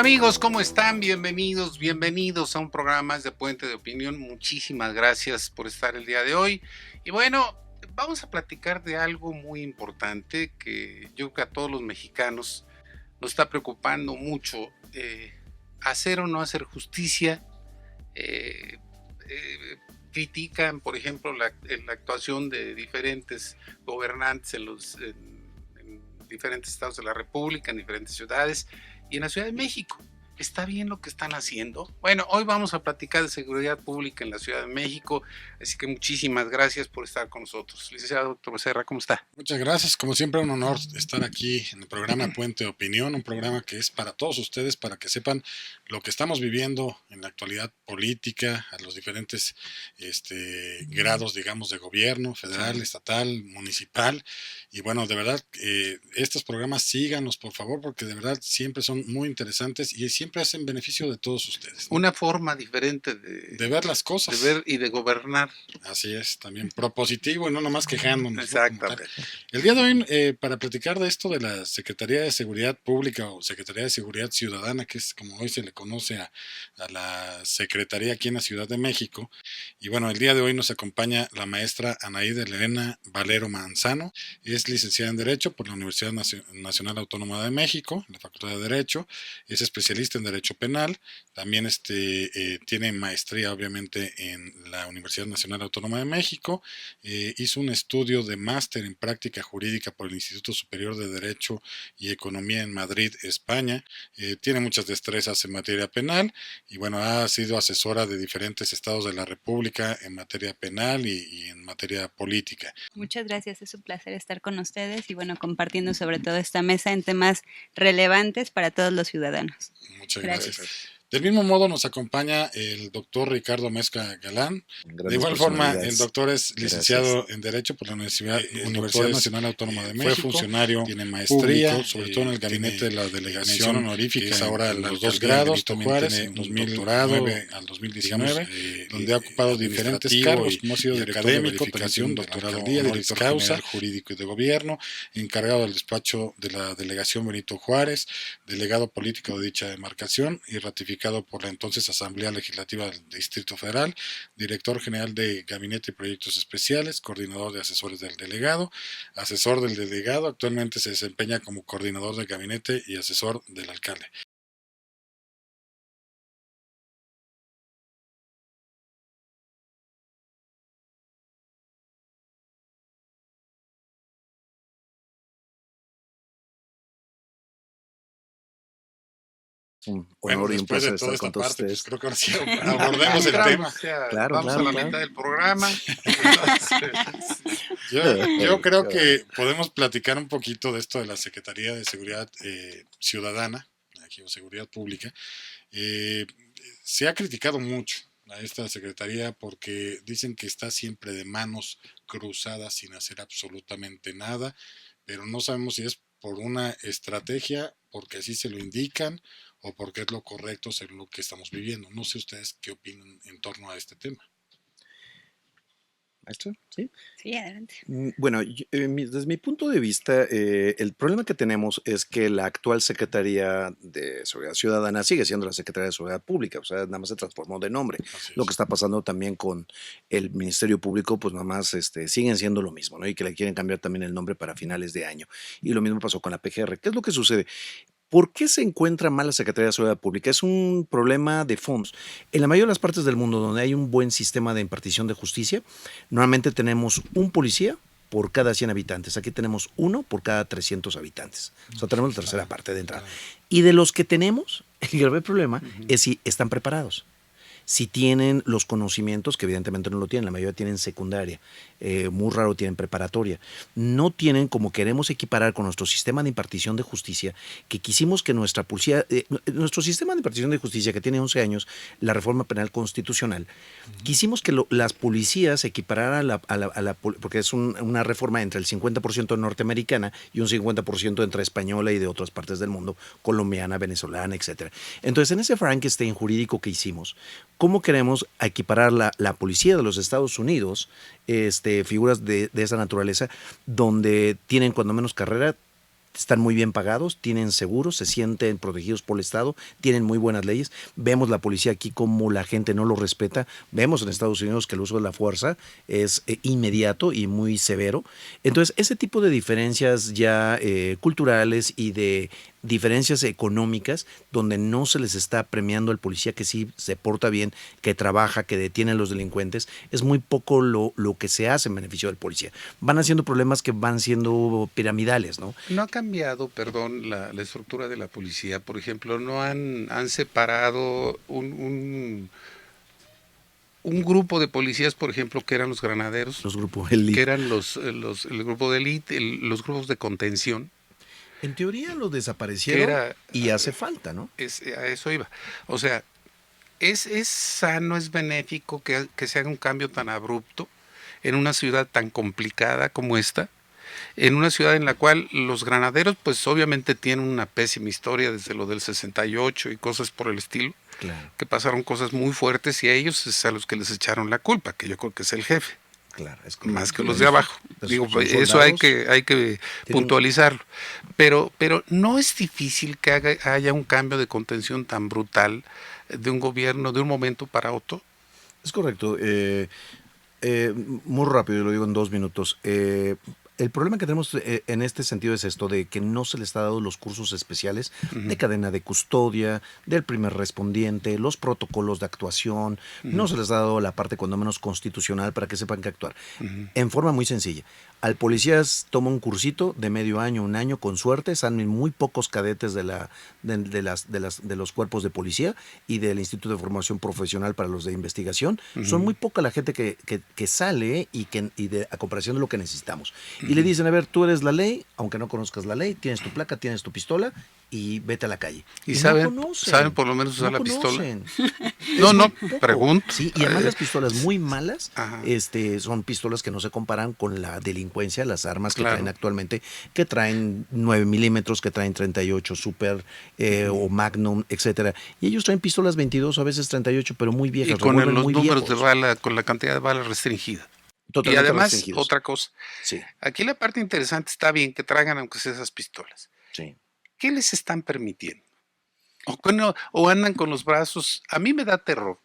amigos? ¿Cómo están? Bienvenidos a un programa más de Puente de Opinión. Muchísimas gracias por estar el día de hoy. Y bueno, vamos a platicar de algo muy importante que yo creo que a todos los mexicanos nos está preocupando mucho. Hacer o no hacer justicia. Eh, eh, Critican, por ejemplo, la actuación de diferentes gobernantes en diferentes estados de la República, en diferentes ciudades y en la Ciudad de México. ¿Está bien lo que están haciendo? Bueno, hoy vamos a platicar de seguridad pública en la Ciudad de México, así que muchísimas gracias por estar con nosotros. Licenciado doctor Becerra, ¿cómo está? Muchas gracias, como siempre un honor estar aquí en el programa Puente de Opinión, un programa que es para todos ustedes, para que sepan lo que estamos viviendo en la actualidad política, a los diferentes grados, digamos, de gobierno, federal, estatal, municipal. Y bueno, de verdad, estos programas síganos, por favor, porque de verdad siempre son muy interesantes y siempre hacen beneficio de todos ustedes, ¿no? Una forma diferente de ver las cosas. De ver y de gobernar. Así es, también propositivo y no nomás quejándonos. Exactamente. El día de hoy, para platicar de esto de la Secretaría de Seguridad Pública o Secretaría de Seguridad Ciudadana, que es como hoy se le conoce a la Secretaría aquí en la Ciudad de México, y bueno, el día de hoy nos acompaña la maestra Anaída Elena Valero Manzano, es licenciada en Derecho por la Universidad Nacional Autónoma de México, la Facultad de Derecho, es especialista en Derecho Penal, también tiene maestría obviamente en la Universidad Nacional Autónoma de México, hizo un estudio de máster en práctica jurídica por el Instituto Superior de Derecho y Economía en Madrid, España, tiene muchas destrezas en materia penal y bueno, ha sido asesora de diferentes estados de la República en materia penal y en materia política. Muchas gracias, es un placer estar con ustedes y bueno, compartiendo sobre todo esta mesa en temas relevantes para todos los ciudadanos. Muchas gracias. Del mismo modo nos acompaña el doctor Ricardo Mezcua Galán. De igual forma, el doctor es licenciado en Derecho por la Universidad Nacional Autónoma de México. Fue funcionario, tiene maestría, público, sobre todo en el gabinete de la delegación honorífica, que es ahora los 2 grados, Juárez, en 2009 al 2019, donde ha ocupado diferentes cargos, como ha sido académico, también doctorado director general jurídico y de gobierno, encargado del despacho de la delegación Benito Juárez, delegado político de dicha demarcación y ratificado por la entonces Asamblea Legislativa del Distrito Federal, director general de Gabinete y Proyectos Especiales, coordinador de asesores del delegado, asesor del delegado, actualmente se desempeña como coordinador de gabinete y asesor del alcalde. Un honor y un placer estar con todos ustedes. Pues creo que ahora sí abordemos el tema. Vamos a la mitad del programa. Yo creo que podemos platicar un poquito de esto de la Secretaría de Seguridad Ciudadana, aquí, o Seguridad Pública. Se ha criticado mucho a esta secretaría porque dicen que está siempre de manos cruzadas sin hacer absolutamente nada, pero no sabemos si es por una estrategia, porque así se lo indican, o porque es lo correcto según lo que estamos viviendo. No sé ustedes qué opinan en torno a este tema. ¿Maestro? ¿Sí? Sí, adelante. Bueno, desde mi punto de vista, el problema que tenemos es que la actual Secretaría de Seguridad Ciudadana sigue siendo la Secretaría de Seguridad Pública, o sea, nada más se transformó de nombre. Lo que está pasando también con el Ministerio Público, pues nada más siguen siendo lo mismo, ¿no? Y que le quieren cambiar también el nombre para finales de año. Y lo mismo pasó con la PGR. ¿Qué es lo que sucede? ¿Por qué se encuentra mal la Secretaría de Seguridad Pública? Es un problema de fondos. En la mayoría de las partes del mundo donde hay un buen sistema de impartición de justicia, normalmente tenemos un policía por cada 100 habitantes. Aquí tenemos uno por cada 300 habitantes. O sea, tenemos la tercera parte de entrada. Y de los que tenemos, el grave problema es si están preparados. Si tienen los conocimientos, que evidentemente no lo tienen, la mayoría tienen secundaria, muy raro tienen preparatoria, no tienen, como queremos equiparar con nuestro sistema de impartición de justicia, que quisimos que nuestra policía, nuestro sistema de impartición de justicia, que tiene 11 años, la reforma penal constitucional, quisimos que las policías se equipararan porque es una reforma entre el 50% norteamericana y un 50% entre española y de otras partes del mundo, colombiana, venezolana, etc. Entonces, en ese Frankenstein jurídico que hicimos, ¿cómo queremos equiparar la policía de los Estados Unidos, figuras de esa naturaleza, donde tienen cuando menos carrera están muy bien pagados, tienen seguros, se sienten protegidos por el Estado, tienen muy buenas leyes. Vemos la policía aquí como la gente no lo respeta. Vemos en Estados Unidos que el uso de la fuerza es inmediato y muy severo. Entonces, ese tipo de diferencias ya culturales y de diferencias económicas donde no se les está premiando al policía que sí se porta bien, que trabaja, que detiene a los delincuentes, es muy poco lo que se hace en beneficio del policía. Van haciendo problemas que van siendo piramidales, ¿no? No ha cambiado, perdón, la estructura de la policía. Por ejemplo, no han separado un grupo de policías, por ejemplo, que eran los granaderos, los grupos élite, que eran el grupo de élite, los grupos de contención. En teoría lo desaparecieron y hace falta, ¿no? A eso iba. O sea, es sano, es benéfico que se haga un cambio tan abrupto en una ciudad tan complicada como esta, en una ciudad en la cual los granaderos pues obviamente tienen una pésima historia desde lo del 68 y cosas por el estilo, claro, que pasaron cosas muy fuertes y a ellos es a los que les echaron la culpa, que yo creo que es el jefe. Claro, es más que los de abajo. Digo, eso hay que puntualizarlo. Pero no es difícil que haya un cambio de contención tan brutal de un gobierno de un momento para otro. Es correcto. Muy rápido, lo digo en 2 minutos. El problema que tenemos en este sentido es esto de que no se les está dando los cursos especiales de cadena de custodia, del primer respondiente, los protocolos de actuación, no se les ha dado la parte cuando menos constitucional para que sepan que actuar. En forma muy sencilla. Al policía toma un cursito de medio año, 1 año, con suerte, salen muy pocos cadetes de los cuerpos de policía y del Instituto de Formación Profesional para los de investigación. Son muy poca la gente que sale y a comparación de lo que necesitamos. Y le dicen, a ver, tú eres la ley, aunque no conozcas la ley, tienes tu placa, tienes tu pistola y vete a la calle. ¿Y saben por lo menos usar la pistola? No, pregunto. Sí, y además las pistolas muy malas son pistolas que no se comparan con la delincuencia, las armas que traen actualmente, que traen 9 milímetros, que traen 38 Super o Magnum, etcétera. Y ellos traen pistolas 22, a veces 38, pero muy viejas. Y con los números de bala, con la cantidad de balas restringida. Totalmente y además, restringidos. Otra cosa. Sí. Aquí la parte interesante está bien que traigan aunque sea esas pistolas. Sí. ¿Qué les están permitiendo? O andan con los brazos. A mí me da terror.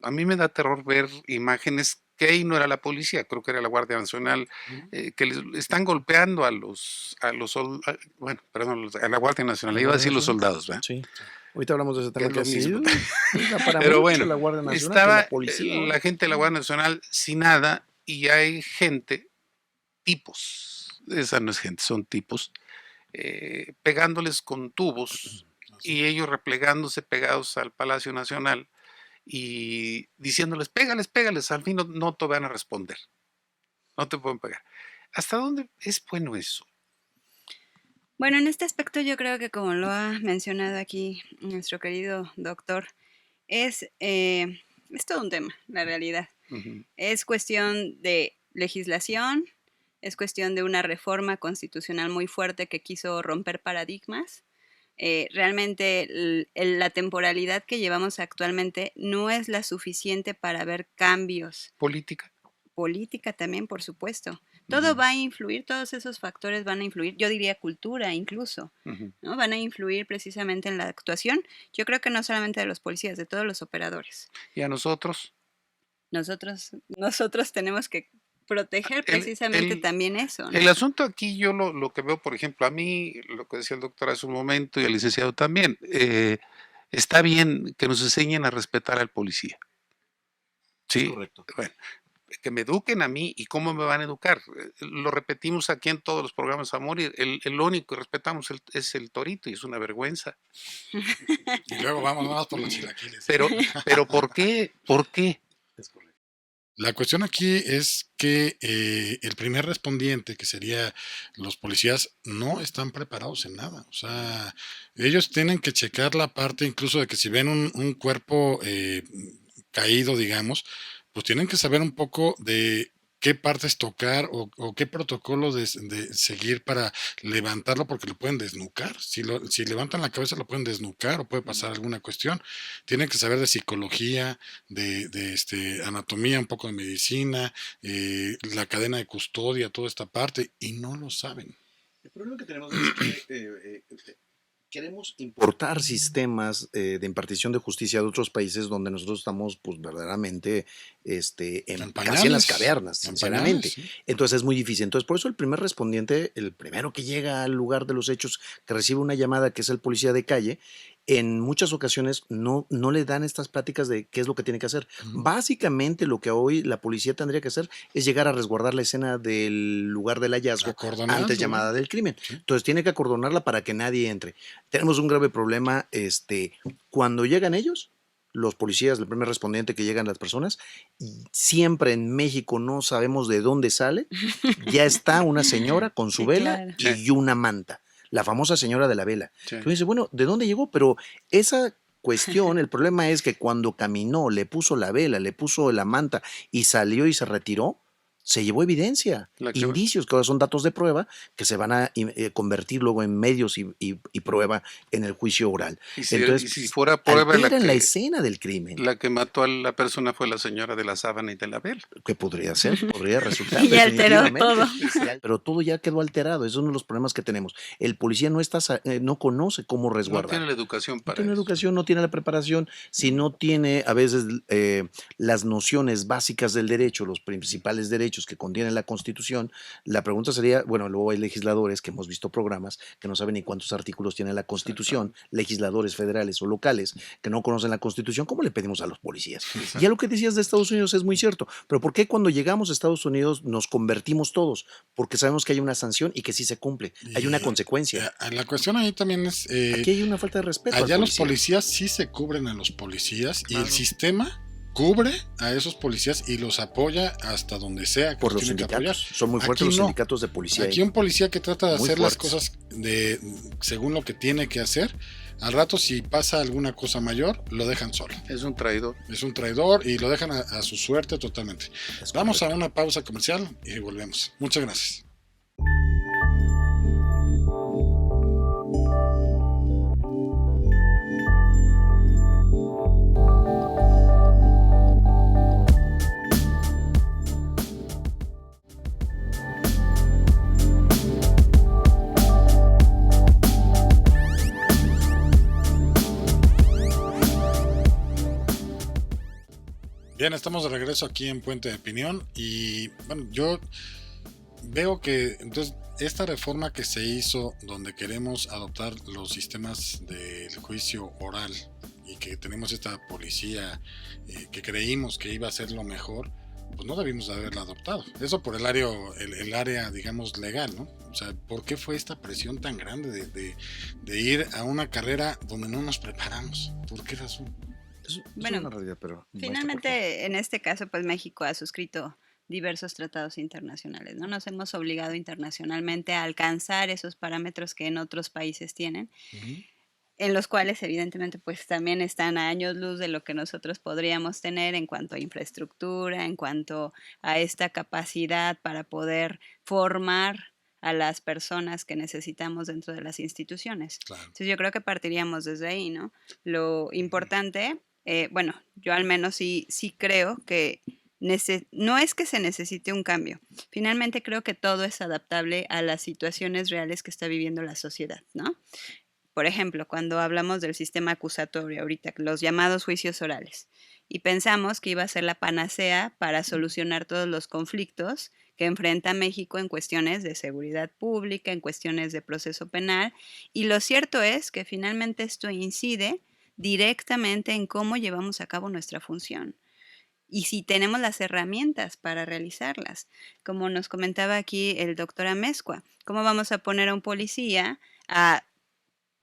A mí me da terror ver imágenes que ahí no era la policía, creo que era la Guardia Nacional, que les están golpeando a la Guardia Nacional. Iba a decir los soldados, ¿verdad? Sí. Ahorita hablamos de ese tema que es lo mismo. Pero bueno, la Guardia Nacional, estaba la policía, la gente de la Guardia Nacional sin nada y hay gente, tipos, esa no es gente, son tipos, pegándoles con tubos y ellos replegándose pegados al Palacio Nacional y diciéndoles, pégales, al fin no te van a responder, no te pueden pegar. ¿Hasta dónde es bueno eso? Bueno, en este aspecto yo creo que como lo ha mencionado aquí nuestro querido doctor, es todo un tema, la realidad. Es cuestión de legislación, es cuestión de una reforma constitucional muy fuerte que quiso romper paradigmas. Realmente la temporalidad que llevamos actualmente no es la suficiente para ver cambios. Política también, por supuesto. Todo va a influir, todos esos factores van a influir, yo diría cultura incluso, ¿no? Van a influir precisamente en la actuación, yo creo que no solamente de los policías, de todos los operadores. ¿Y a nosotros? Nosotros tenemos que proteger precisamente también eso, ¿no? El asunto aquí, yo lo que veo, por ejemplo, a mí, lo que decía el doctor hace un momento y el licenciado también, está bien que nos enseñen a respetar al policía. Sí, correcto. Bueno, que me eduquen a mí y cómo me van a educar. Lo repetimos aquí en todos los programas a morir. El único que respetamos es el torito y es una vergüenza. Y luego vamos por los chilaquiles. Pero ¿por qué? ¿Por qué? Es correcto. La cuestión aquí es que el primer respondiente, que sería los policías, no están preparados en nada. O sea, ellos tienen que checar la parte incluso de que si ven un cuerpo caído, digamos, pues tienen que saber un poco de qué partes tocar o qué protocolo de seguir para levantarlo, porque lo pueden desnucar. Si levantan la cabeza lo pueden desnucar o puede pasar alguna cuestión. Tienen que saber de psicología, de anatomía, un poco de medicina, la cadena de custodia, toda esta parte, y no lo saben. problema que tenemos es que queremos importar sistemas de impartición de justicia de otros países donde nosotros estamos pues verdaderamente casi en las cavernas, sinceramente. Sí. Entonces es muy difícil. Entonces por eso el primer respondiente, el primero que llega al lugar de los hechos, que recibe una llamada, que es el policía de calle, en muchas ocasiones no le dan estas pláticas de qué es lo que tiene que hacer. Básicamente lo que hoy la policía tendría que hacer es llegar a resguardar la escena del lugar del hallazgo antes llamada del crimen. Sí. Entonces tiene que acordonarla para que nadie entre. Tenemos un grave problema cuando llegan ellos, los policías, el primer respondiente que llegan las personas, siempre en México no sabemos de dónde sale, ya está una señora con su vela y una manta. La famosa señora de la vela. Sí. Tú dices, bueno, ¿de dónde llegó? Pero esa cuestión, el problema es que cuando caminó, le puso la vela, le puso la manta y salió y se retiró, se llevó evidencia, indicios, que ahora son datos de prueba que se van a convertir luego en medios y prueba en el juicio oral. Entonces, si fuera prueba en la escena del crimen. La que mató a la persona fue la señora de la sábana y de la vela. Que podría ser, podría resultar. Y alteró todo. Pero todo ya quedó alterado, es uno de los problemas que tenemos. El policía no conoce cómo resguardar. No tiene la educación para eso. No tiene educación, no tiene la preparación, si no tiene a veces las nociones básicas del derecho, los principales derechos que contiene la Constitución. La pregunta sería, bueno, luego hay legisladores que hemos visto programas que no saben ni cuántos artículos tiene la Constitución, legisladores federales o locales que no conocen la Constitución. ¿Cómo le pedimos a los policías? Ya lo que decías de Estados Unidos es muy cierto, pero ¿por qué cuando llegamos a Estados Unidos nos convertimos todos? Porque sabemos que hay una sanción y que sí se cumple, hay una consecuencia. La cuestión ahí también es... aquí hay una falta de respeto. Allá los policías sí se cubren a los policías y el sistema cubre a esos policías y los apoya hasta donde sea. Por los sindicatos. Son muy fuertes los sindicatos de policía. Aquí un policía que trata de hacer las cosas según lo que tiene que hacer, al rato si pasa alguna cosa mayor, lo dejan solo. Es un traidor. Es un traidor y lo dejan a su suerte totalmente. Vamos a una pausa comercial y volvemos. Muchas gracias. Bien, estamos de regreso aquí en Puente de Opinión y bueno, yo veo que entonces esta reforma que se hizo donde queremos adoptar los sistemas del juicio oral y que tenemos esta policía que creímos que iba a ser lo mejor, pues no debimos de haberla adoptado. Eso por el área, digamos, legal, ¿no? O sea, ¿por qué fue esta presión tan grande de ir a una carrera donde no nos preparamos? ¿Por qué razón? Bueno, una realidad, pero finalmente en este caso pues México ha suscrito diversos tratados internacionales, ¿no? Nos hemos obligado internacionalmente a alcanzar esos parámetros que en otros países tienen, en los cuales evidentemente pues también están a años luz de lo que nosotros podríamos tener en cuanto a infraestructura, en cuanto a esta capacidad para poder formar a las personas que necesitamos dentro de las instituciones. Claro. Entonces yo creo que partiríamos desde ahí, ¿no? Lo importante, bueno, yo al menos sí creo que no es que se necesite un cambio. Finalmente creo que todo es adaptable a las situaciones reales que está viviendo la sociedad, ¿no? Por ejemplo, cuando hablamos del sistema acusatorio ahorita, los llamados juicios orales, y pensamos que iba a ser la panacea para solucionar todos los conflictos que enfrenta México en cuestiones de seguridad pública, en cuestiones de proceso penal, y lo cierto es que finalmente esto incide directamente en cómo llevamos a cabo nuestra función y si tenemos las herramientas para realizarlas. Como nos comentaba aquí el doctor Amezcua, ¿cómo vamos a poner a un policía a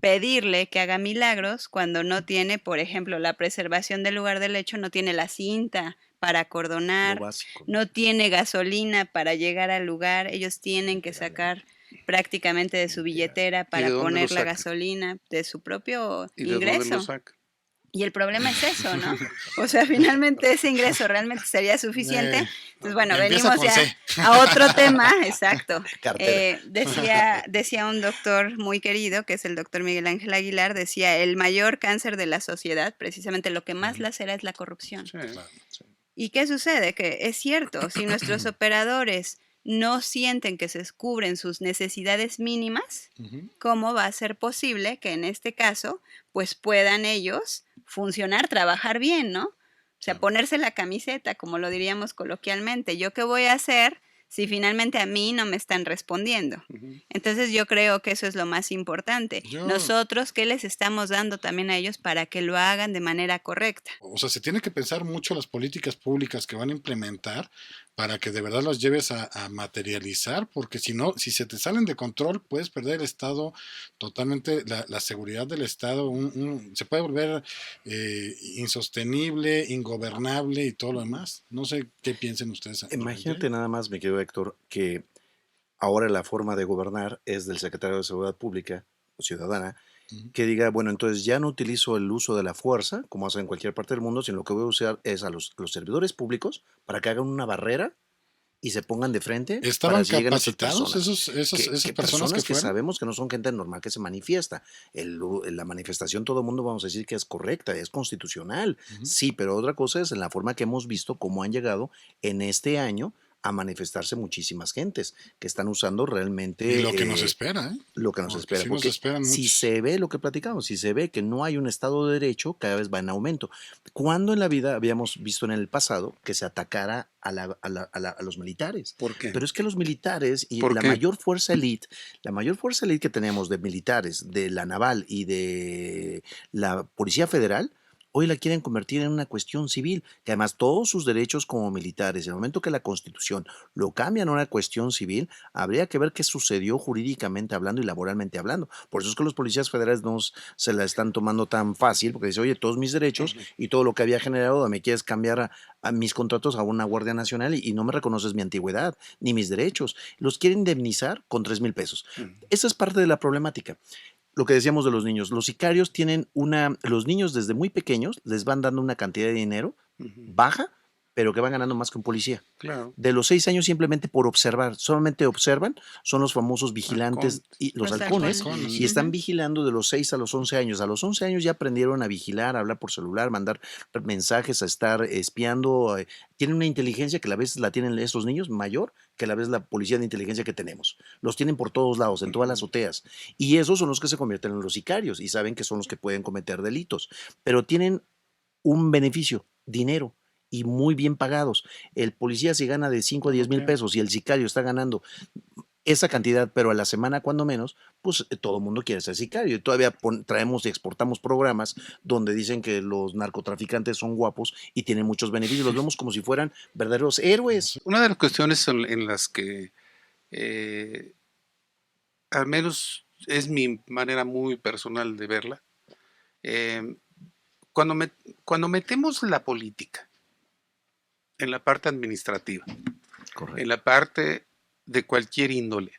pedirle que haga milagros cuando no tiene, por ejemplo, la preservación del lugar del hecho, no tiene la cinta para acordonar, no tiene gasolina para llegar al lugar? Ellos tienen que sacar prácticamente de su billetera para poner la gasolina, de su propio ingreso. Y el problema es eso, ¿no? O sea, finalmente ese ingreso realmente sería suficiente. Entonces, bueno, venimos ya a otro tema, exacto. Decía un doctor muy querido, que es el doctor Miguel Ángel Aguilar, decía, el mayor cáncer de la sociedad, precisamente lo que más lacera es la corrupción. Sí. ¿Y qué sucede? Que es cierto, si nuestros operadores no sienten que se cubren sus necesidades mínimas, ¿cómo va a ser posible que en este caso pues puedan ellos funcionar, trabajar bien, ¿no? O sea, ponerse la camiseta, como lo diríamos coloquialmente. ¿Yo qué voy a hacer si finalmente a mí no me están respondiendo? Entonces yo creo que eso es lo más importante. Nosotros, ¿qué les estamos dando también a ellos para que lo hagan de manera correcta? O sea, se tiene que pensar mucho las políticas públicas que van a implementar para que de verdad las lleves a materializar, porque si no, si se te salen de control, puedes perder el Estado totalmente, la seguridad del Estado, se puede volver insostenible, ingobernable y todo lo demás. No sé qué piensen ustedes. Imagínate nada más, mi querido Héctor, que ahora la forma de gobernar es del secretario de Seguridad Pública o ciudadana, que diga, bueno, entonces ya no utilizo el uso de la fuerza, como hacen en cualquier parte del mundo, sino lo que voy a usar es a los servidores públicos para que hagan una barrera y se pongan de frente. ¿Estaban capacitados esas personas que sabemos que no son gente normal que se manifiesta? La manifestación, todo el mundo vamos a decir que es correcta, es constitucional, sí, pero otra cosa es en la forma que hemos visto cómo han llegado en este año a manifestarse muchísimas gentes que están usando realmente... Y lo que nos espera, ¿eh? Lo que nos espera. Sí, porque si se ve lo que platicamos, si se ve que no hay un Estado de Derecho, cada vez va en aumento. ¿Cuándo en la vida habíamos visto en el pasado que se atacara a los militares? ¿Por qué? Pero es que los militares y la mayor fuerza elite que tenemos de militares, de la naval y de la Policía Federal, hoy la quieren convertir en una cuestión civil, que además todos sus derechos como militares, en el momento que la Constitución lo cambian a una cuestión civil, habría que ver qué sucedió jurídicamente hablando y laboralmente hablando. Por eso es que los policías federales no se la están tomando tan fácil, porque dicen, oye, todos mis derechos y todo lo que había generado, me quieres cambiar a mis contratos a una Guardia Nacional y no me reconoces mi antigüedad ni mis derechos. Los quieren indemnizar con 3,000 pesos. Esa es parte de la problemática. Lo que decíamos de los niños, los sicarios los niños desde muy pequeños les van dando una cantidad de dinero baja, pero que van ganando más que un policía. Claro. De los 6 años simplemente por observar, solamente observan, son los famosos vigilantes y los halcones, y están vigilando de los 6 a los 11 años. A los 11 años ya aprendieron a vigilar, a hablar por celular, mandar mensajes, a estar espiando. Tienen una inteligencia que a la vez la tienen estos niños mayor que a la vez la policía de inteligencia que tenemos. Los tienen por todos lados, en todas las azoteas. Y esos son los que se convierten en los sicarios y saben que son los que pueden cometer delitos. Pero tienen un beneficio, dinero, y muy bien pagados. El policía se gana de 5 a 10 mil pesos y el sicario está ganando esa cantidad, pero a la semana cuando menos, pues todo el mundo quiere ser sicario. Y todavía traemos y exportamos programas donde dicen que los narcotraficantes son guapos y tienen muchos beneficios. Los vemos como si fueran verdaderos héroes. Una de las cuestiones en las que, al menos es mi manera muy personal de verla, cuando metemos la política en la parte administrativa, correcto, en la parte de cualquier índole,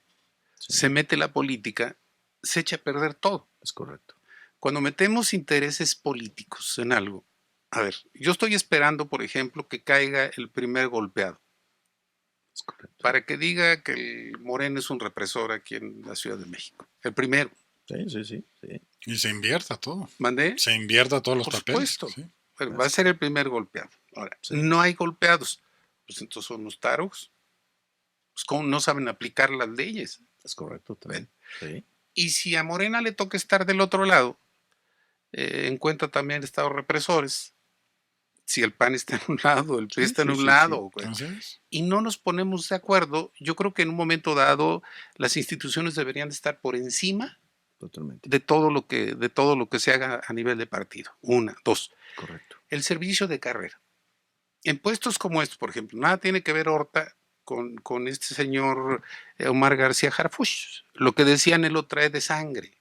se mete la política, se echa a perder todo. Es correcto. Cuando metemos intereses políticos en algo, a ver, yo estoy esperando, por ejemplo, que caiga el primer golpeado, es correcto, para que diga que el Moreno es un represor aquí en la Ciudad de México. El primero. Sí. Y se invierta todo. ¿Mandé? Se invierta todos los por papeles. Supuesto. Sí. Pero va a ser el primer golpeado. Ahora, no hay golpeados. Pues entonces son los tarugos. Pues ¿cómo no saben aplicar las leyes? Es correcto también. Sí. Y si a Morena le toca estar del otro lado, en cuenta también estados represores. Si el PAN está en un lado, el PRI está en un lado. Y no nos ponemos de acuerdo, yo creo que en un momento dado las instituciones deberían de estar por encima de todo lo que se haga a nivel de partido. 1, 2. Correcto. El servicio de carrera. En puestos como estos, por ejemplo, nada tiene que ver Horta con este señor Omar García Harfuch. Lo que decían, él lo trae de sangre.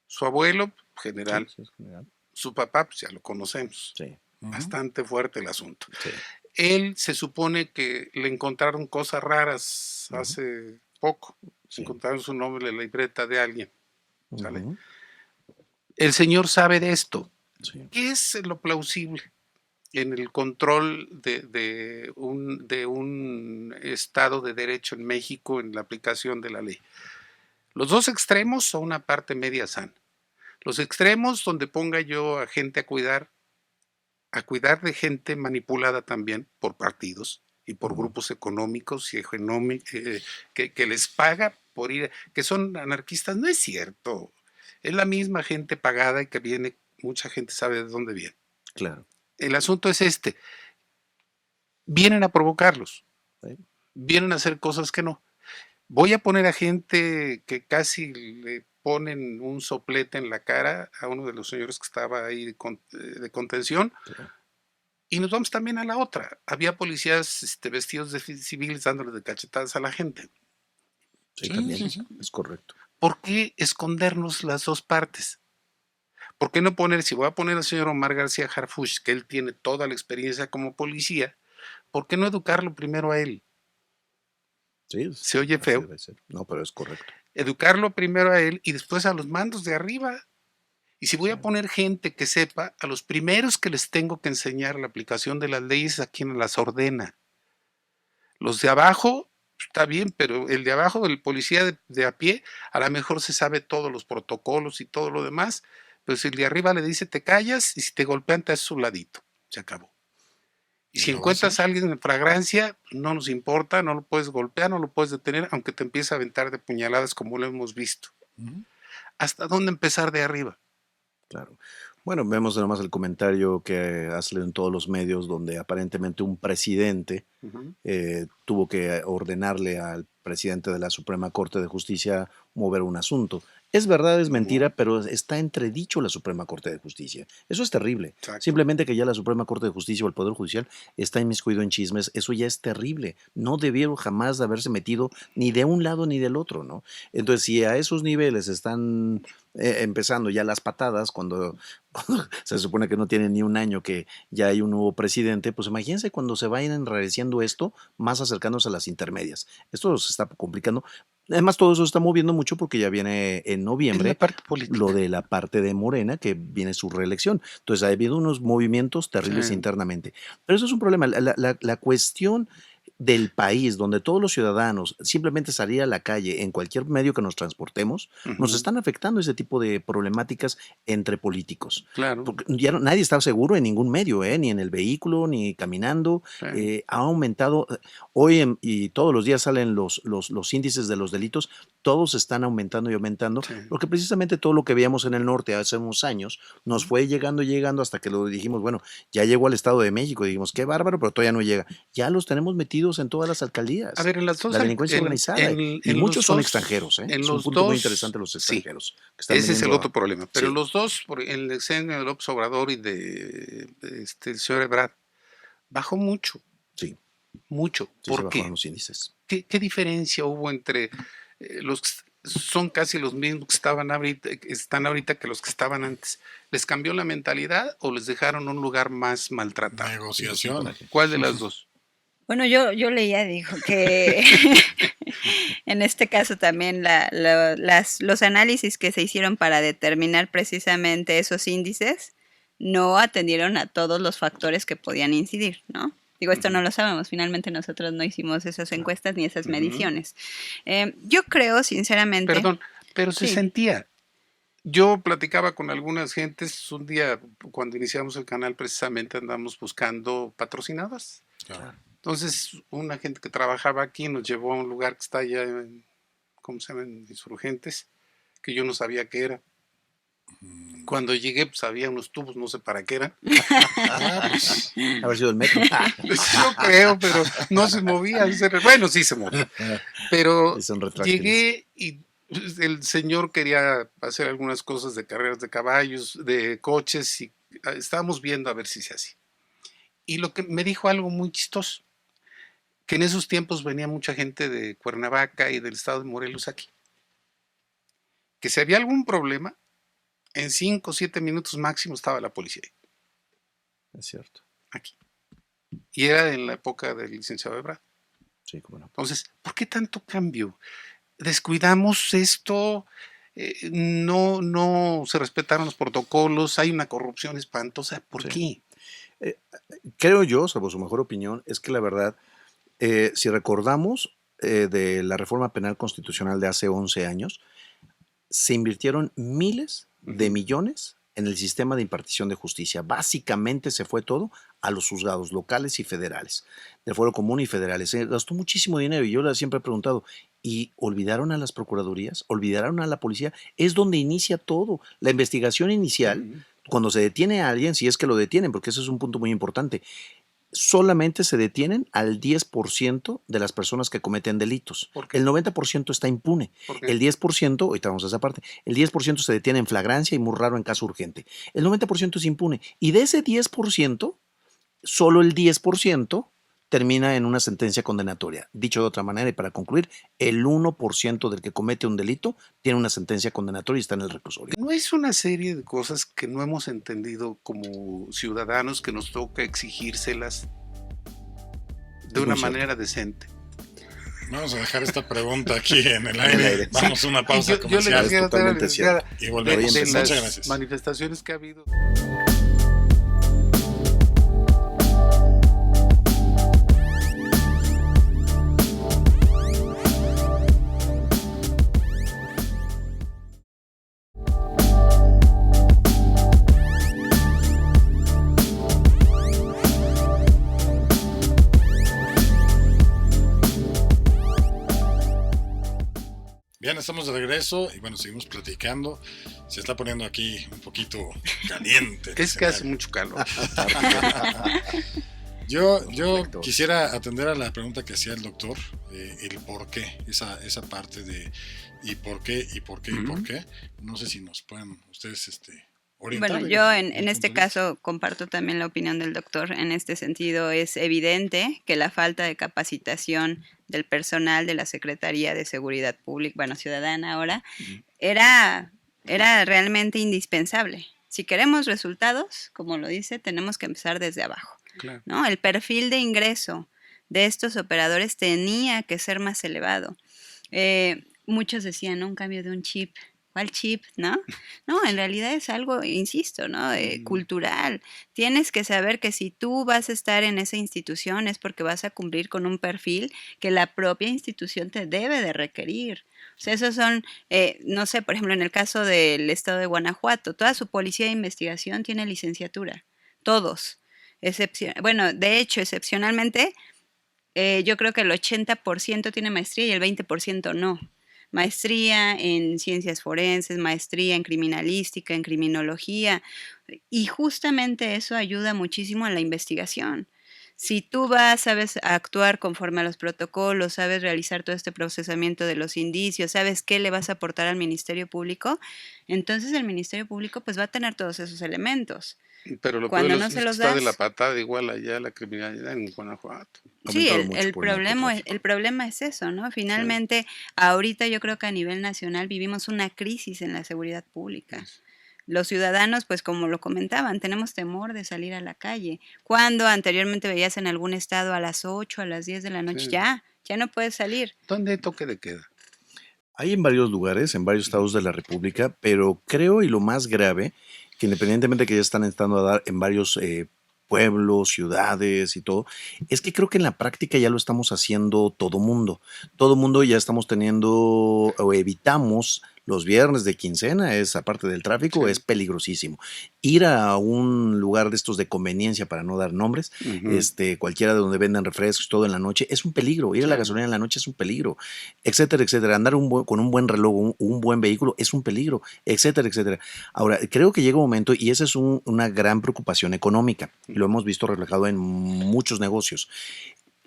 Su abuelo, general. Sí, es general. Su papá, pues ya lo conocemos. Sí. Bastante fuerte el asunto. Sí. Él se supone que le encontraron cosas raras hace poco. Se encontraron su nombre en la libreta de alguien. ¿Sale? El señor sabe de esto. Sí. ¿Qué es lo plausible en el control de un Estado de Derecho en México en la aplicación de la ley? Los dos extremos son una parte media sana. Los extremos donde ponga yo a gente a cuidar de gente manipulada también por partidos, y por grupos económicos y que les paga por ir, que son anarquistas. No es cierto. Es la misma gente pagada y que viene, mucha gente sabe de dónde viene. Claro. El asunto es vienen a provocarlos, Sí. vienen a hacer cosas que no. Voy a poner a gente que casi le ponen un soplete en la cara a uno de los señores que estaba ahí de contención, y nos vamos también a la otra. Había policías vestidos de civiles dándole de cachetadas a la gente. Sí, también es correcto. ¿Por qué escondernos las dos partes? ¿Por qué no poner, si voy a poner al señor Omar García Harfuch, que él tiene toda la experiencia como policía, ¿por qué no educarlo primero a él? Sí, Se oye feo. Debe ser. No, pero es correcto. Educarlo primero a él y después a los mandos de arriba. Y si voy a poner gente que sepa, a los primeros que les tengo que enseñar la aplicación de las leyes es a quien las ordena. Los de abajo, está bien, pero el de abajo, el policía de a pie, a lo mejor se sabe todos los protocolos y todo lo demás, pero si el de arriba le dice te callas y si te golpean te haces un ladito, se acabó. Y si encuentras a alguien en fragancia, no nos importa, no lo puedes golpear, no lo puedes detener, aunque te empiece a aventar de puñaladas como lo hemos visto. ¿Hasta dónde empezar de arriba? Claro. Bueno, vemos nomás el comentario que ha salido en todos los medios donde aparentemente un presidente tuvo que ordenarle al presidente de la Suprema Corte de Justicia mover un asunto. Es verdad, es mentira, pero está entredicho la Suprema Corte de Justicia. Eso es terrible. Exacto. Simplemente que ya la Suprema Corte de Justicia o el Poder Judicial está inmiscuido en chismes, eso ya es terrible. No debieron jamás de haberse metido ni de un lado ni del otro, ¿no? Entonces, si a esos niveles están empezando ya las patadas, cuando se supone que no tiene ni un año que ya hay un nuevo presidente, pues imagínense cuando se vayan enrareciendo esto, más acercándose a las intermedias. Esto se está complicando. Además, todo eso se está moviendo mucho porque ya viene en noviembre lo de la parte de Morena, que viene su reelección. Entonces, ha habido unos movimientos terribles internamente. Pero eso es un problema. La cuestión del país, donde todos los ciudadanos simplemente salir a la calle en cualquier medio que nos transportemos, nos están afectando ese tipo de problemáticas entre políticos. Claro. Porque ya nadie está seguro en ningún medio, ni en el vehículo, ni caminando. Ha aumentado. Hoy y todos los días salen los índices de los delitos, todos están aumentando y aumentando, porque precisamente todo lo que veíamos en el norte hace unos años nos fue llegando hasta que lo dijimos, bueno, ya llegó al Estado de México, y dijimos, qué bárbaro, pero todavía no llega. Ya los tenemos metidos en todas las alcaldías. A ver, en las dos, la delincuencia organizada. Y muchos son extranjeros. Es un punto muy interesante los extranjeros. Sí, ese es el otro problema. Pero los dos, en el sexenio de López Obrador y de el señor Ebrard, bajó mucho. Sí. Mucho. ¿Por qué? Los índices. ¿Qué diferencia hubo entre los que son casi los mismos que están ahorita que los que estaban antes? ¿Les cambió la mentalidad o les dejaron un lugar más maltratado? Negociación. ¿Cuál de las dos? Bueno, yo leía, dijo que en este caso también los análisis que se hicieron para determinar precisamente esos índices no atendieron a todos los factores que podían incidir, ¿no? Digo, esto no lo sabemos, finalmente nosotros no hicimos esas encuestas ni esas mediciones. Yo creo, sinceramente... Perdón, pero se sentía. Yo platicaba con algunas gentes, un día cuando iniciamos el canal precisamente andamos buscando patrocinadas. Claro. Entonces, una gente que trabajaba aquí nos llevó a un lugar que está allá en, ¿cómo se llaman? Insurgentes, que yo no sabía qué era. Cuando llegué, pues había unos tubos, no sé para qué eran. Pues, haber sido el metro. Yo creo, pero no se movía. Bueno, sí se movía. Pero llegué y el señor quería hacer algunas cosas de carreras de caballos, de coches, y estábamos viendo a ver si se hacía. Y lo que me dijo algo muy chistoso, que en esos tiempos venía mucha gente de Cuernavaca y del estado de Morelos aquí. Que si había algún problema, en 5 o 7 minutos máximo estaba la policía ahí. Es cierto. Aquí. Y era en la época del licenciado Ebrard. Sí, cómo no. Entonces, ¿por qué tanto cambio? Descuidamos esto, no se respetaron los protocolos, hay una corrupción espantosa. ¿Por qué? Creo yo, salvo su mejor opinión, es que la verdad, si recordamos de la reforma penal constitucional de hace 11 años, se invirtieron miles de millones en el sistema de impartición de justicia. Básicamente se fue todo a los juzgados locales y federales, del fuero común y federales. Se gastó muchísimo dinero y yo siempre he preguntado, ¿y olvidaron a las procuradurías? ¿Olvidaron a la policía? Es donde inicia todo. La investigación inicial, cuando se detiene a alguien, si es que lo detienen, porque ese es un punto muy importante, solamente se detienen al 10% de las personas que cometen delitos. El 90% está impune. El 10%, ahorita vamos a esa parte, el 10% se detiene en flagrancia y muy raro en caso urgente. El 90% es impune. Y de ese 10%, solo el 10% termina en una sentencia condenatoria. Dicho de otra manera, y para concluir, el 1% del que comete un delito tiene una sentencia condenatoria y está en el reclusorio. ¿No es una serie de cosas que no hemos entendido como ciudadanos que nos toca exigírselas de una manera decente? Vamos a dejar esta pregunta aquí en el aire. Vamos a una pausa comercial. Yo le quisiera y volvemos. De Muchas las gracias. manifestaciones que ha habido. Bien, estamos de regreso y bueno, seguimos platicando. Se está poniendo aquí un poquito caliente. Es que hace mucho calor. Yo quisiera atender a la pregunta que hacía el doctor, el por qué, esa parte de y por qué. No sé si nos pueden ustedes orientar. Bueno, yo en este caso comparto también la opinión del doctor. En este sentido, es evidente que la falta de capacitación del personal de la Secretaría de Seguridad Pública, bueno, ciudadana ahora, era realmente indispensable. Si queremos resultados, como lo dice, tenemos que empezar desde abajo. Claro. ¿No? El perfil de ingreso de estos operadores tenía que ser más elevado. Muchos decían, ¿no? Un cambio de un chip. ¿Cuál chip? ¿No? No, en realidad es algo, insisto, ¿no? Cultural. Tienes que saber que si tú vas a estar en esa institución es porque vas a cumplir con un perfil que la propia institución te debe de requerir. O sea, esos son, no sé, por ejemplo, en el caso del estado de Guanajuato, toda su policía de investigación tiene licenciatura. Todos. Bueno, de hecho, excepcionalmente, yo creo que el 80% tiene maestría y el 20% no. Maestría en ciencias forenses, maestría en criminalística, en criminología, y justamente eso ayuda muchísimo a la investigación. Si tú sabes actuar conforme a los protocolos, sabes realizar todo este procesamiento de los indicios, sabes qué le vas a aportar al Ministerio Público, entonces el Ministerio Público pues va a tener todos esos elementos. Pero lo Cuando peor no es se que los está das, de la patada igual allá la criminalidad en Guanajuato. sí, el problema es eso, ¿no? Finalmente, ahorita yo creo que a nivel nacional vivimos una crisis en la seguridad pública. Los ciudadanos, pues como lo comentaban, tenemos temor de salir a la calle. Cuando anteriormente veías en algún estado a las 8, a las 10 de la noche, ya no puedes salir. ¿Dónde hay toque de queda? Hay en varios lugares, en varios estados de la República, pero creo, y lo más grave, que independientemente de que ya están entrando a dar en varios pueblos, ciudades y todo, es que creo que en la práctica ya lo estamos haciendo todo mundo. Todo mundo ya estamos teniendo o evitamos los viernes de quincena, esa parte del tráfico es peligrosísimo. Ir a un lugar de estos de conveniencia, para no dar nombres, cualquiera de donde vendan refrescos, todo en la noche, es un peligro. Ir a la gasolina en la noche es un peligro, etcétera, etcétera. Andar con un buen reloj, un buen vehículo es un peligro, etcétera, etcétera. Ahora, creo que llega un momento, y esa es una gran preocupación económica, y lo hemos visto reflejado en muchos negocios.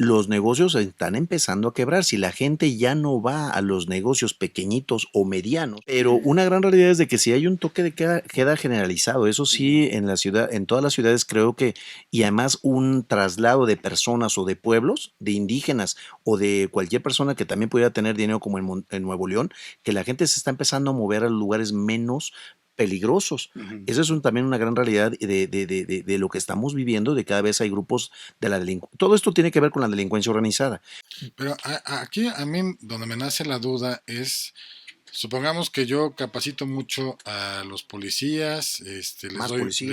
Los negocios están empezando a quebrar. Si la gente ya no va a los negocios pequeñitos o medianos, pero una gran realidad es de que si hay un toque de queda generalizado, eso sí, en la ciudad, en todas las ciudades creo que, y además un traslado de personas o de pueblos, de indígenas o de cualquier persona que también pudiera tener dinero como en Nuevo León, que la gente se está empezando a mover a lugares menos peligrosos. Eso es también una gran realidad de lo que estamos viviendo, de cada vez hay grupos de la delincuencia. Todo esto tiene que ver con la delincuencia organizada. Pero aquí a mí donde me nace la duda es, supongamos que yo capacito mucho a los policías, les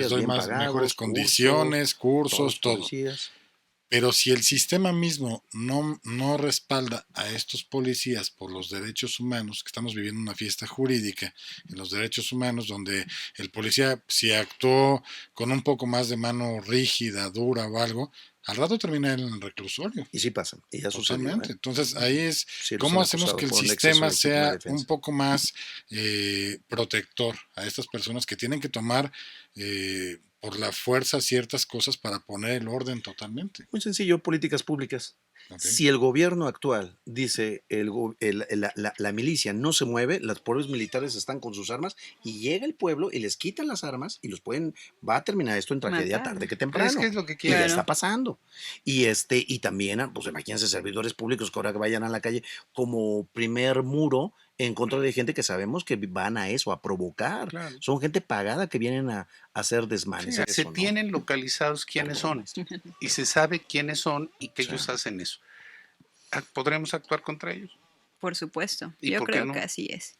doy más mejores condiciones, cursos, todo. Pero si el sistema mismo no respalda a estos policías por los derechos humanos, que estamos viviendo una fiesta jurídica en los derechos humanos, donde el policía, si actuó con un poco más de mano rígida, dura o algo, al rato termina en el reclusorio. Y sí pasa, y ya sucedió. Totalmente. Entonces ahí es cómo hacemos que el sistema sea un poco más protector a estas personas que tienen que tomar por la fuerza ciertas cosas para poner el orden totalmente. Muy sencillo, políticas públicas. Okay. Si el gobierno actual dice la milicia no se mueve, los pueblos militares están con sus armas y llega el pueblo y les quitan las armas y los pueden, va a terminar esto en tragedia tarde que temprano. Es que es lo que quieren. Y ya está pasando. Y también, pues imagínense servidores públicos que ahora que vayan a la calle como primer muro en contra de gente que sabemos que van a eso, a provocar. Claro. Son gente pagada que vienen a hacer desmanes. Sí, se tienen localizados quiénes son y se sabe quiénes son y que ellos hacen eso. ¿Podremos actuar contra ellos? Por supuesto. Yo creo que así es.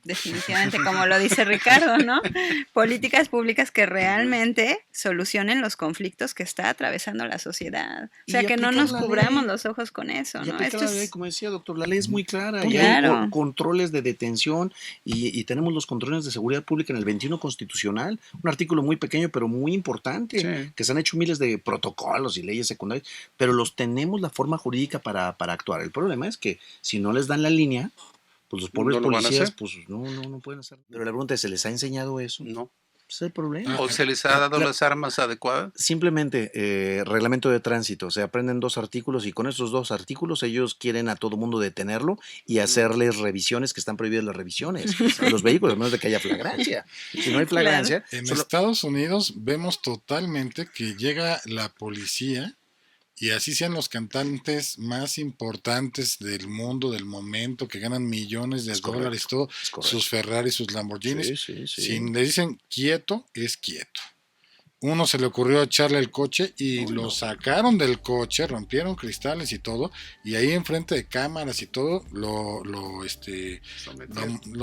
Definitivamente, como lo dice Ricardo, ¿no? Políticas públicas que realmente solucionen los conflictos que está atravesando la sociedad. O sea, que no nos cubramos los ojos con eso, ¿no? Esto es... como decía doctor, la ley es muy clara. Claro. Hay controles de detención y tenemos los controles de seguridad pública en el 21 constitucional, un artículo muy pequeño pero muy importante, que se han hecho miles de protocolos y leyes secundarias, pero los tenemos la forma jurídica para actuar. El problema es que si no les dan la línea, pues los pobres policías, pues no pueden hacer. Pero la pregunta es, ¿se les ha enseñado eso? No. Ese es el problema. ¿O se les ha dado las armas adecuadas? Simplemente, reglamento de tránsito. Se aprenden 2 artículos y con esos 2 artículos ellos quieren a todo mundo detenerlo y hacerles revisiones, que están prohibidas las revisiones a los vehículos, a menos de que haya flagrancia. Si no hay flagrancia... En Estados Unidos vemos totalmente que llega la policía. Y así sean los cantantes más importantes del mundo, del momento, que ganan millones de dólares, todo, sus Ferrari, sus Lamborghinis. Si le dicen quieto, es quieto. Uno se le ocurrió echarle el coche y lo sacaron del coche, rompieron cristales y todo, y ahí enfrente de cámaras y todo, lo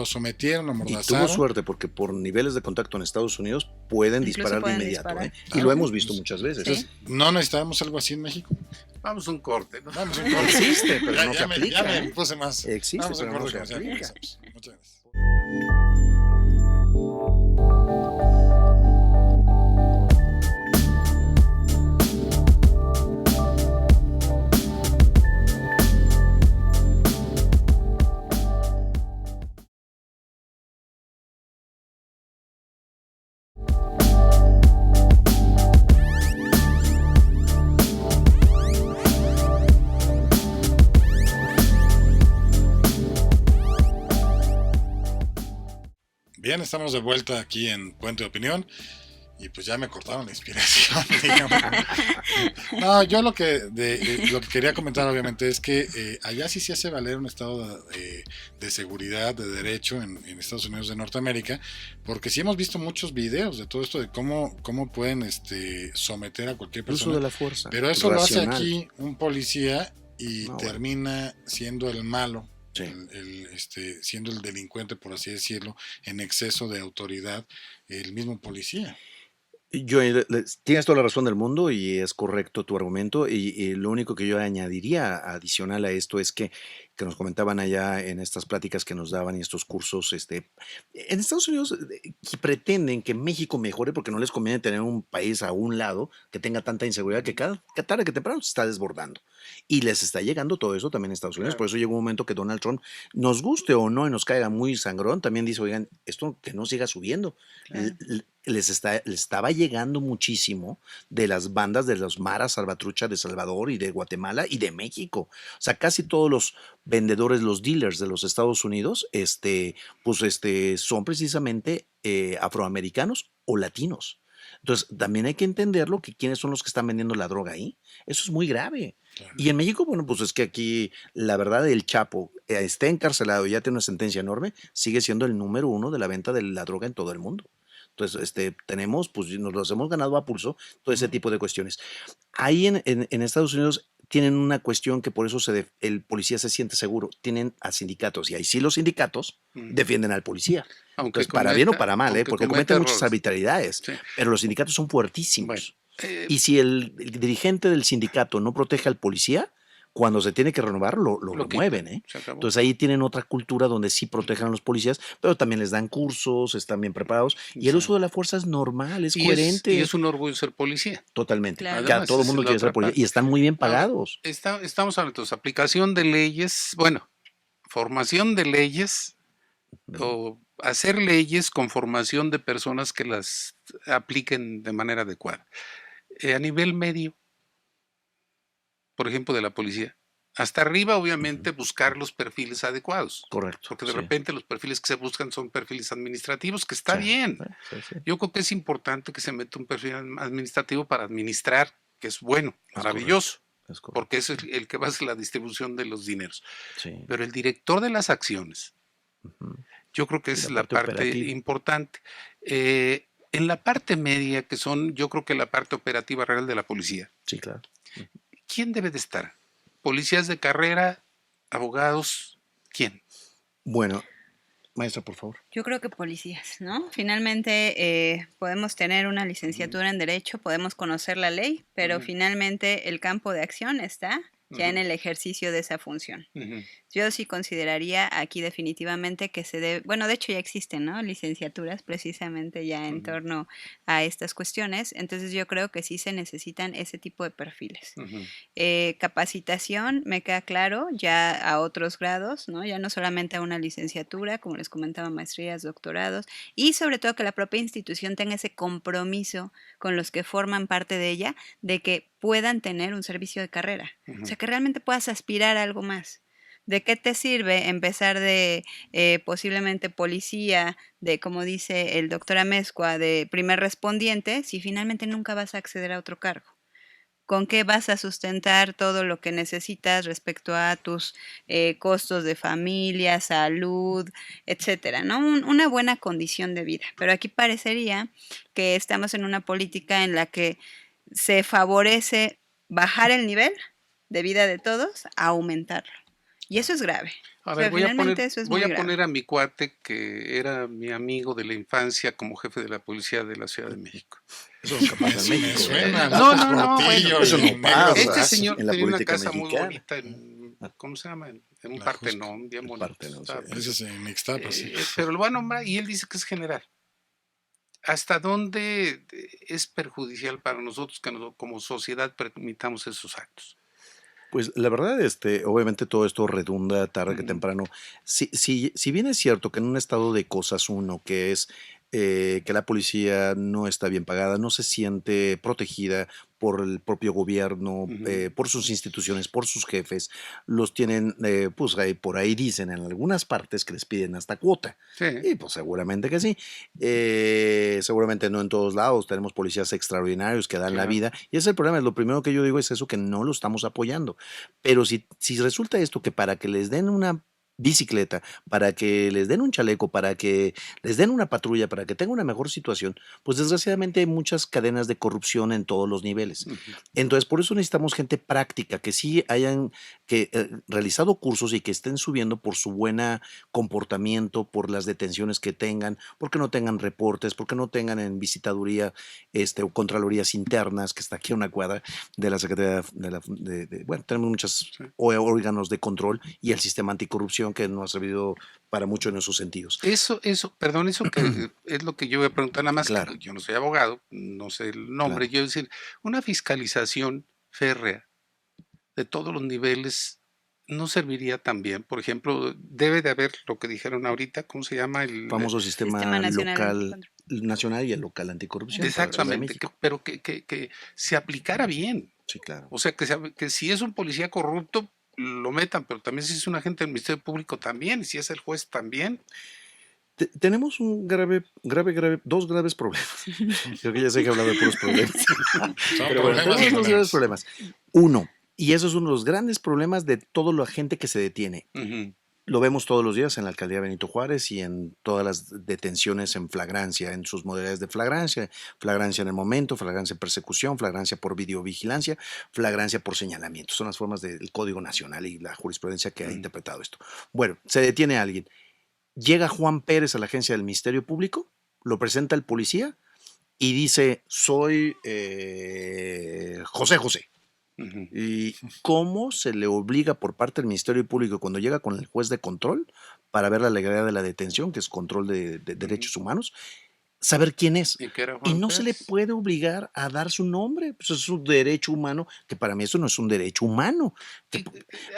sometieron, lo amordazaron. Y tuvo suerte porque por niveles de contacto en Estados Unidos pueden disparar de inmediato. Y lo hemos visto muchas veces. Entonces, ¿no necesitamos algo así en México? Vamos a un corte, ¿no? Vamos a un corte. Existe, pero no se aplica. Ya me puse más. Existe, pero no se aplica. Muchas gracias. Bien, estamos de vuelta aquí en Puente de Opinión y pues ya me cortaron la inspiración, digamos. No, yo lo que quería comentar obviamente es que allá sí se hace valer un estado de seguridad, de derecho en Estados Unidos de Norteamérica, porque sí hemos visto muchos videos de todo esto de cómo pueden simeter a cualquier persona. El uso de la fuerza. Pero eso racional. Lo hace aquí un policía y termina siendo el malo. Sí. Siendo el delincuente, por así decirlo, en exceso de autoridad, el mismo policía. Tienes toda la razón del mundo y es correcto tu argumento y lo único que yo añadiría adicional a esto es que nos comentaban allá en estas pláticas que nos daban y estos cursos, en Estados Unidos pretenden que México mejore porque no les conviene tener un país a un lado que tenga tanta inseguridad que tarde que temprano se está desbordando y les está llegando todo eso también en Estados Unidos. Claro. Por eso llegó un momento que Donald Trump, nos guste o no y nos caiga muy sangrón, también dice, oigan, esto que no siga subiendo. Claro. Les estaba llegando muchísimo de las bandas de los Maras Salvatrucha de Salvador y de Guatemala y de México. O sea, casi todos los vendedores, los dealers de los Estados Unidos, son precisamente afroamericanos o latinos. Entonces, también hay que entenderlo que quiénes son los que están vendiendo la droga ahí. Eso es muy grave. Claro. Y en México, bueno, pues es que aquí la verdad el Chapo esté encarcelado y ya tiene una sentencia enorme, sigue siendo el número 1 de la venta de la droga en todo el mundo. Entonces, tenemos, pues nos los hemos ganado a pulso, todo ese tipo de cuestiones. Ahí en Estados Unidos tienen una cuestión que por eso el policía se siente seguro. Tienen a sindicatos y ahí sí los sindicatos defienden al policía. Aunque para bien o para mal, porque cometen muchas arbitrariedades. Sí. Pero los sindicatos son fuertísimos. Bueno. Y si el dirigente del sindicato no protege al policía, cuando se tiene que renovar, lo remueven. Entonces ahí tienen otra cultura donde sí protegen a los policías, pero también les dan cursos, están bien preparados. Y el uso de la fuerza es normal, es coherente. Y es un orgullo ser policía. Totalmente. Claro. Ya todo el mundo quiere ser policía y están muy bien pagados. Ahora, estamos hablando de aplicación de leyes, bueno, formación de leyes o hacer leyes con formación de personas que las apliquen de manera adecuada. A nivel medio, por ejemplo, de la policía. Hasta arriba, obviamente, buscar los perfiles adecuados. Correcto. Porque de repente los perfiles que se buscan son perfiles administrativos, que está bien. Yo creo que es importante que se meta un perfil administrativo para administrar, que es bueno, maravilloso. Porque eso es el que va a hacer la distribución de los dineros. Pero el director de las acciones, yo creo que es la parte importante. En la parte media, que son, yo creo que la parte operativa real de la policía. Sí, claro. ¿Quién debe de estar? ¿Policías de carrera? ¿Abogados? ¿Quién? Bueno, maestra, por favor. Yo creo que policías, ¿no? Finalmente podemos tener una licenciatura en Derecho, podemos conocer la ley, pero finalmente el campo de acción está ya en el ejercicio de esa función. Yo sí consideraría aquí definitivamente que se debe, bueno, de hecho ya existen, ¿no? Licenciaturas precisamente ya en torno a estas cuestiones, entonces yo creo que sí se necesitan ese tipo de perfiles. Capacitación, me queda claro, ya a otros grados, ¿no? Ya no solamente a una licenciatura, como les comentaba, maestrías, doctorados, y sobre todo que la propia institución tenga ese compromiso con los que forman parte de ella, de que puedan tener un servicio de carrera. O sea, que realmente puedas aspirar a algo más. ¿De qué te sirve empezar de posiblemente policía, de como dice el doctor Amezcua, de primer respondiente, si finalmente nunca vas a acceder a otro cargo? ¿Con qué vas a sustentar todo lo que necesitas respecto a tus costos de familia, salud, etcétera, ¿no? Una buena condición de vida. Pero aquí parecería que estamos en una política en la que se favorece bajar el nivel de vida de todos a aumentarlo. Y eso es grave. A ver, voy a poner a mi cuate, que era mi amigo de la infancia, como jefe de la policía de la Ciudad de México. Eso no pasa en México. No. Bueno, eso no pasa. Este señor tenía una casa mexicana. muy bonita en, ¿cómo se llama? En un Partenón, bien bonito. Ese es en Ixtapa, sí. Pero el bueno, y él dice que es general. ¿Hasta dónde es perjudicial para nosotros que como sociedad permitamos esos actos? Pues la verdad, obviamente todo esto redunda tarde que temprano. Si bien es cierto que en un estado de cosas uno, que es que la policía no está bien pagada, no se siente protegida por el propio gobierno, por sus instituciones, por sus jefes, los tienen, pues por ahí dicen en algunas partes que les piden hasta cuota. Sí. Y pues seguramente que sí. Seguramente no en todos lados, tenemos policías extraordinarios que dan la vida. Y ese es el problema, lo primero que yo digo es eso, que no lo estamos apoyando. Pero si resulta esto que para que les den una bicicleta, para que les den un chaleco, para que les den una patrulla, para que tengan una mejor situación, pues desgraciadamente hay muchas cadenas de corrupción en todos los niveles. Entonces, por eso necesitamos gente práctica, que sí hayan realizado cursos y que estén subiendo por su buen comportamiento, por las detenciones que tengan, porque no tengan reportes, porque no tengan en visitaduría o contralorías internas, que está aquí a una cuadra de la Secretaría bueno, tenemos muchos órganos de control y el sistema anticorrupción, que no ha servido para mucho en esos sentidos. Eso que es lo que yo voy a preguntar, nada más. Claro. Que yo no soy abogado, no sé el nombre, yo decir, una fiscalización férrea de todos los niveles no serviría también. Por ejemplo, debe de haber lo que dijeron ahorita, ¿cómo se llama? El famoso sistema nacional y el local anticorrupción. Exactamente, pero que se aplicara bien. Sí, claro. O sea, que si es un policía corrupto, lo metan, pero también si es un agente del Ministerio Público también, y si es el juez también. Tenemos un dos graves problemas. Creo que ya sé que he hablado de puros problemas. Pero bueno, tenemos dos graves problemas. Uno, y eso es uno de los grandes problemas de toda la gente que se detiene. Lo vemos todos los días en la alcaldía Benito Juárez y en todas las detenciones en flagrancia, en sus modalidades de flagrancia en el momento, flagrancia en persecución, flagrancia por videovigilancia, flagrancia por señalamiento. Son las formas del Código Nacional y la jurisprudencia que ha interpretado esto. Bueno, se detiene a alguien. Llega Juan Pérez a la agencia del Ministerio Público, lo presenta el policía y dice, soy José José. ¿Y cómo se le obliga por parte del Ministerio Público cuando llega con el juez de control para ver la legalidad de la detención, que es control de derechos humanos, saber quién es? Y no se le puede obligar a dar su nombre, pues es un derecho humano, que para mí eso no es un derecho humano.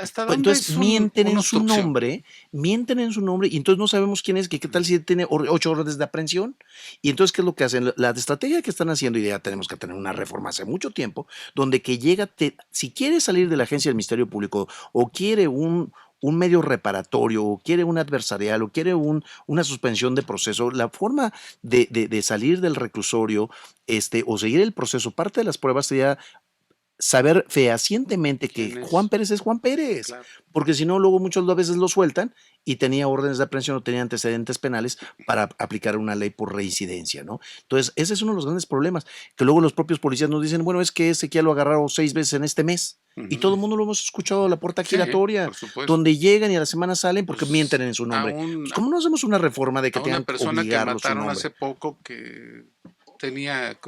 ¿Hasta dónde entonces mienten en su nombre, y entonces no sabemos quién es, que qué tal si tiene 8 órdenes de aprehensión. Y entonces, ¿qué es lo que hacen? La estrategia que están haciendo, y ya tenemos que tener una reforma hace mucho tiempo, donde que llega, si quiere salir de la agencia del Ministerio Público o quiere un medio reparatorio, o quiere un adversarial, o quiere una suspensión de proceso, la forma de salir del reclusorio o seguir el proceso, parte de las pruebas sería saber fehacientemente que Juan Pérez es Juan Pérez, claro. Porque si no, luego muchas veces lo sueltan y tenía órdenes de aprehensión o tenía antecedentes penales para aplicar una ley por reincidencia, ¿no? Entonces, ese es uno de los grandes problemas, que luego los propios policías nos dicen, bueno, es que ese que ya lo agarraron 6 veces en este mes, y todo el mundo lo hemos escuchado a la puerta giratoria, donde llegan y a la semana salen porque mienten en su nombre. Pues, ¿cómo no hacemos una reforma de que tengan que obligarlo su nombre? Una persona que mataron hace poco que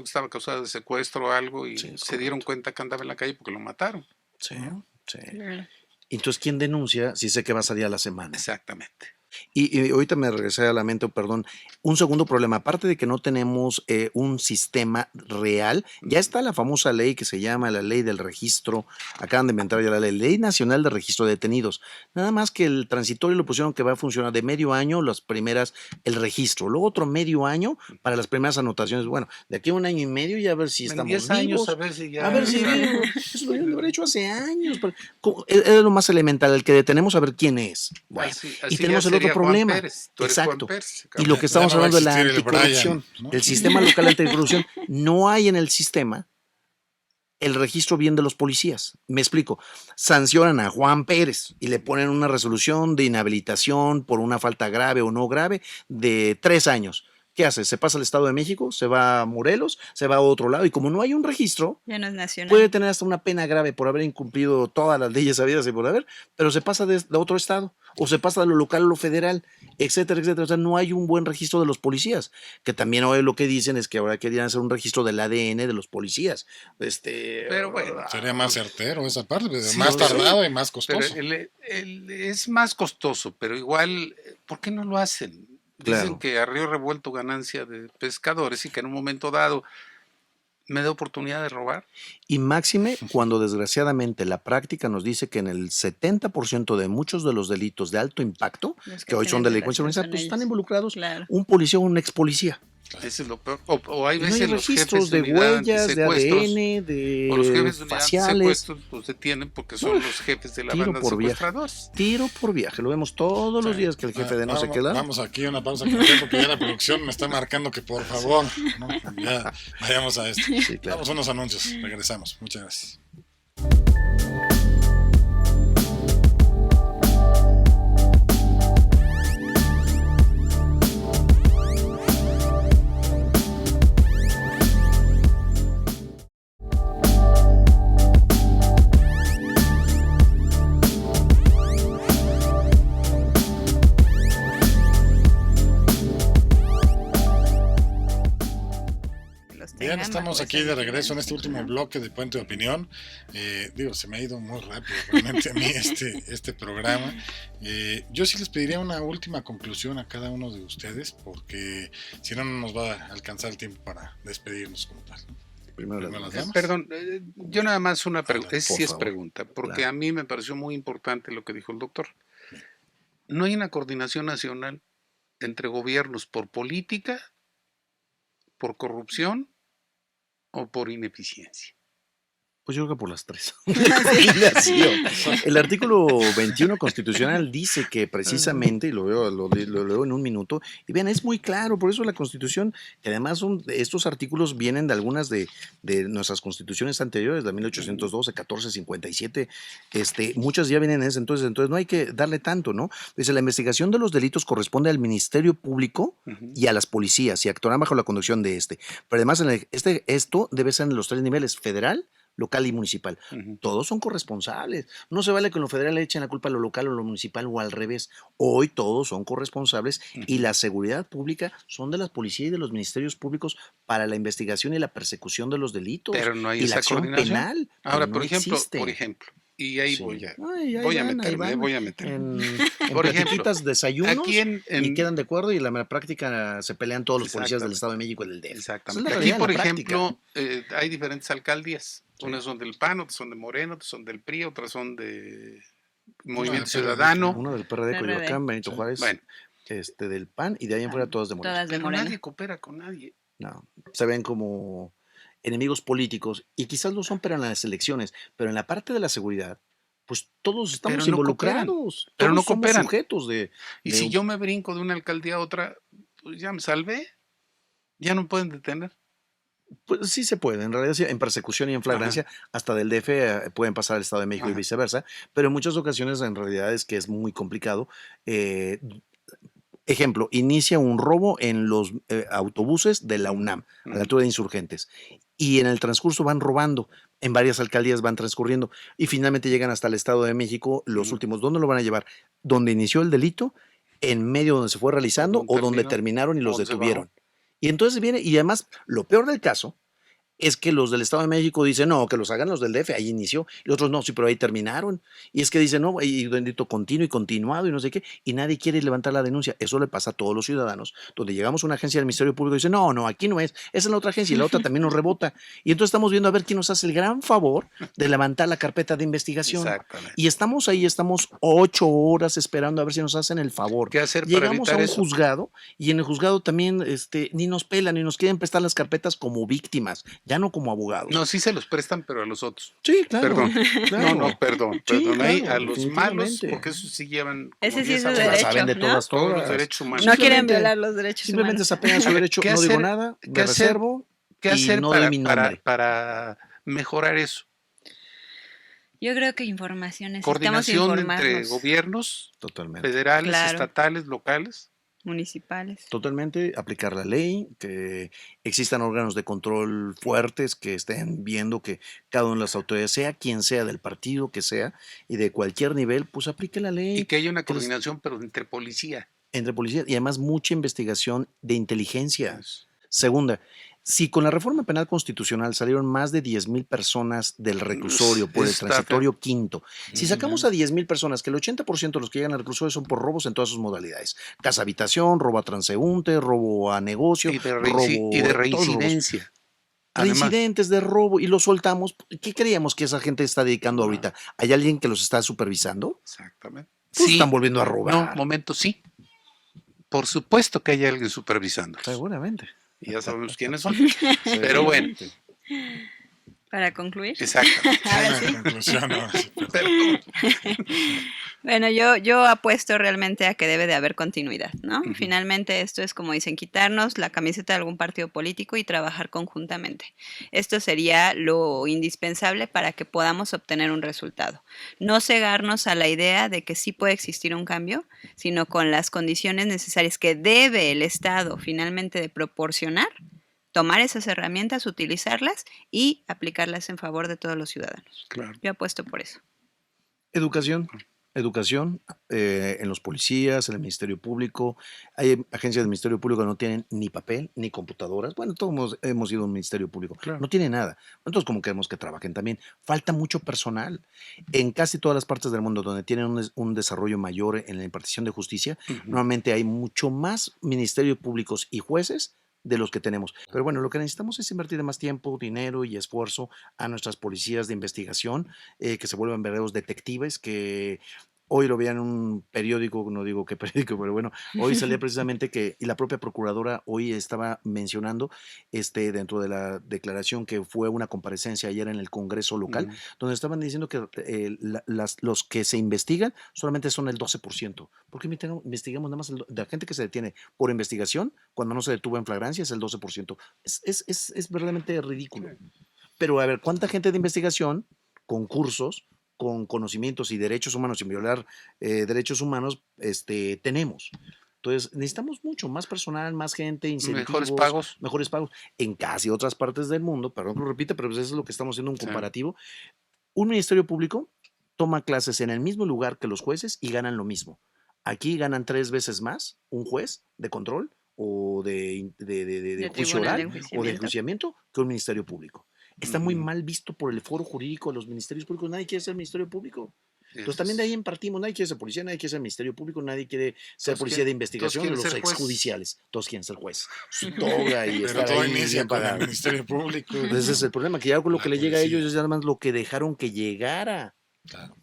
estaba acusada de secuestro o algo y se dieron cuenta que andaba en la calle porque lo mataron. Sí. Entonces, ¿quién denuncia si sé que va a salir a la semana? Exactamente. Y ahorita me regresé a la mente, perdón, un segundo problema, aparte de que no tenemos un sistema real, ya está la famosa ley que se llama la ley del registro, acaban de inventar ya la ley nacional de registro de detenidos, nada más que el transitorio lo pusieron que va a funcionar de medio año, las primeras, el registro, luego otro medio año para las primeras anotaciones, bueno, de aquí a 1 año y medio ya a ver si estamos 10 años, vivos, a ver si ya... eso lo habría hecho hace años, era lo más elemental, el que detenemos a ver quién es, bueno, así y tenemos el otro problema. Exacto. Pérez, y lo que estamos hablando de la anticorrupción, ¿no? El sistema local anticorrupción, no hay en el sistema el registro bien de los policías. Me explico. Sancionan a Juan Pérez y le ponen una resolución de inhabilitación por una falta grave o no grave de 3 años. ¿Qué hace? Se pasa al Estado de México, se va a Morelos, se va a otro lado y como no hay un registro, ya no es nacional. Puede tener hasta una pena grave por haber incumplido todas las leyes habidas y por haber, pero se pasa de otro estado o se pasa de lo local a lo federal, etcétera, etcétera. O sea, no hay un buen registro de los policías, que también hoy lo que dicen es que ahora querían hacer un registro del ADN de los policías. Pero bueno, sería más certero esa parte, más tardado y más costoso. Pero es más costoso, pero igual, ¿por qué no lo hacen? Dicen que a río revuelto ganancia de pescadores y que en un momento dado me da oportunidad de robar. Y máxime cuando desgraciadamente la práctica nos dice que en el 70% de muchos de los delitos de alto impacto, que hoy son delincuencia organizada, pues están involucrados un policía o un ex policía. Eso es lo peor. O hay veces no hay registros de huellas, de ADN, de o los jefes de faciales. Secuestros los detienen porque son los jefes de la banda de secuestradores. Tiro por viaje, lo vemos todos los días que el jefe de no se queda. Vamos aquí a una pausa porque ya la producción me está marcando que por favor, ¿no? Ya vayamos a esto. Sí, claro. Vamos a unos anuncios, regresamos. Muchas gracias. Bien, estamos aquí de regreso en este último bloque de Puente de Opinión. Se me ha ido muy rápido realmente a mí este programa. Yo sí les pediría una última conclusión a cada uno de ustedes, porque si no, no nos va a alcanzar el tiempo para despedirnos como tal. Primero las damas. Perdón, yo nada más una pregunta, sí es pregunta, porque a mí me pareció muy importante lo que dijo el doctor. No hay una coordinación nacional entre gobiernos por política, por corrupción o por ineficiencia. Pues yo creo que por las tres. El artículo 21 constitucional dice que precisamente, y lo leo en un minuto, y vean, es muy claro, por eso la Constitución, que además estos artículos vienen de algunas de nuestras constituciones anteriores, la 1812, 1457, muchas ya vienen en ese entonces no hay que darle tanto, ¿no? Dice, la investigación de los delitos corresponde al Ministerio Público y a las policías, y actuarán bajo la conducción de pero además esto debe ser en los 3 niveles, federal, local y municipal. Todos son corresponsables. No se vale que en lo federal le echen la culpa a lo local o lo municipal o al revés. Hoy todos son corresponsables y la seguridad pública son de las policías y de los ministerios públicos para la investigación y la persecución de los delitos. Pero no hay y esa la acción coordinación penal. Ahora, no por ejemplo, existe. y ahí Sí. voy a Ahí meterme. En Por ejemplo, platiquitas, desayunos aquí y quedan de acuerdo y en la práctica se pelean todos los policías del Exactamente. Estado de México y del DF. Esa es Exactamente. la Aquí, realidad en por la práctica. ejemplo, hay diferentes alcaldías. Unas son del PAN, otras son de Moreno, otras son del PRI, otras son de Movimiento Ciudadano. Uno del PRD, Coyoacán, Benito Juárez, Bueno, del PAN y de ahí en fuera todas de Moreno. Todas de pero Morena. nadie coopera con nadie. No, se ven como enemigos políticos y quizás lo son pero en las elecciones, pero en la parte de la seguridad, pues todos estamos Pero no involucrados, cooperan, pero todos no somos cooperan. sujetos Y si yo me brinco de una alcaldía a otra, pues ya me salvé. Ya no pueden detener. Pues sí se puede, en realidad sí, en persecución y en flagrancia, hasta del DF pueden pasar al Estado de México y viceversa, pero en muchas ocasiones en realidad es que es muy complicado. Ejemplo, inicia un robo en los autobuses de la UNAM, a la altura de Insurgentes, y en el transcurso van robando, en varias alcaldías van transcurriendo, y finalmente llegan hasta el Estado de México, los últimos, ¿dónde lo van a llevar? ¿Donde inició el delito? ¿En medio donde se fue realizando? ¿O donde terminaron y los detuvieron? Y entonces viene, y además, lo peor del caso es que los del Estado de México dicen, no, que los hagan los del DF, ahí inició, y los otros no, sí, pero ahí terminaron. Y es que dicen, no, y bendito continuo y continuado y no sé qué, y nadie quiere levantar la denuncia. Eso le pasa a todos los ciudadanos, donde llegamos a una agencia del Ministerio Público y dicen, no, aquí no es, esa es la otra agencia y la otra también nos rebota. Y entonces estamos viendo a ver quién nos hace el gran favor de levantar la carpeta de investigación. Exactamente. Y estamos ahí, estamos 8 horas esperando a ver si nos hacen el favor. ¿Qué hacer para Llegamos a un juzgado y en el juzgado también ni nos pelan ni nos quieren prestar las carpetas como víctimas, ya no como abogados. No, sí se los prestan, pero a los otros. Sí, claro. Perdón. Claro. No, perdón. Sí, ahí claro, a los malos, definitivamente. porque esos sí llevan. Ese sí es su años. derecho, saben de ¿no? todas, Todos los todas. derechos humanos. No quieren Simplemente- violar los derechos Simplemente humanos. se apegan a su derecho, ¿Qué no digo hacer? nada, ¿Qué me hacer? reservo ¿Qué y hacer no doy mi nombre. para mejorar eso? Yo creo que información, necesitamos Coordinación entre informarnos. gobiernos Totalmente. federales, Claro. estatales, locales. Municipales. Totalmente, aplicar la ley, que existan órganos de control fuertes que estén viendo que cada una de las autoridades, sea quien sea del partido que sea y de cualquier nivel, pues aplique la ley. Y que haya una que les- coordinación, pero entre policía. entre policías y además mucha investigación de inteligencia. Pues, Segunda, si con la reforma penal constitucional salieron más de 10,000 personas del reclusorio por el Está transitorio quinto, si sacamos Ujú. a 10,000 personas, que el 80% de los que llegan al reclusorio son por robos en todas sus modalidades, casa habitación, robo a transeúnte, robo a negocio, y de, robo, y de todos los robos. reincidencia. Además, Reincidentes de robo y los soltamos. ¿Qué creíamos que esa gente está dedicando ahorita? ¿Hay alguien que los está supervisando? exactamente. Pues Sí. están volviendo a No, robar. momento, sí. Por supuesto que hay alguien supervisándolos. Seguramente. Y ya sabemos quiénes son. Pero bueno, Para concluir. exactamente. Ahora sí. Conclusión, ahora sí. Perdón. Bueno, yo apuesto realmente a que debe de haber continuidad, ¿no? Finalmente esto es, como dicen, quitarnos la camiseta de algún partido político y trabajar conjuntamente. Esto sería lo indispensable para que podamos obtener un resultado. No cegarnos a la idea de que sí puede existir un cambio, sino con las condiciones necesarias que debe el Estado finalmente de proporcionar, tomar esas herramientas, utilizarlas y aplicarlas en favor de todos los ciudadanos. Claro. Yo apuesto por eso. Educación. Educación en los policías, en el Ministerio Público. Hay agencias del Ministerio Público que no tienen ni papel ni computadoras. Bueno, todos hemos ido a un Ministerio Público. Claro. No tiene nada. Entonces, como queremos que trabajen también. Falta mucho personal. En casi todas las partes del mundo donde tienen un desarrollo mayor en la impartición de justicia, normalmente hay mucho más ministerios públicos y jueces de los que tenemos. Pero bueno, lo que necesitamos es invertir más tiempo, dinero y esfuerzo a nuestras policías de investigación, que se vuelvan verdaderos detectives, que hoy lo veía en un periódico, no digo qué periódico, pero bueno, hoy salía precisamente que, y la propia procuradora hoy estaba mencionando, dentro de la declaración que fue una comparecencia ayer en el Congreso local, donde estaban diciendo que los que se investigan solamente son el 12%. ¿Por qué investigamos nada más de la gente que se detiene por investigación cuando no se detuvo en flagrancia? Es el 12%. Es verdaderamente ridículo. Pero a ver, ¿cuánta gente de investigación, con cursos, con conocimientos y derechos humanos, sin violar derechos humanos, tenemos? Entonces, necesitamos mucho más personal, más gente, incentivos. Mejores pagos. En casi otras partes del mundo, perdón que lo repite, pero eso es lo que estamos haciendo un comparativo. Un ministerio público toma clases en el mismo lugar que los jueces y ganan lo mismo. Aquí ganan 3 veces más un juez de control o de juicio oral o de enjuiciamiento que un ministerio público. Está muy mal visto por el foro jurídico de los ministerios públicos. Nadie quiere ser ministerio público. Entonces también de ahí partimos. Nadie quiere ser policía, nadie quiere ser ministerio público, nadie quiere ser policía de investigación, los exjudiciales. Todos quieren ser juez. Su toga y estar ahí inicia con el ministerio público. Ese es el problema, que ya con lo que le llega a ellos es nada más lo que dejaron que llegara. Claro.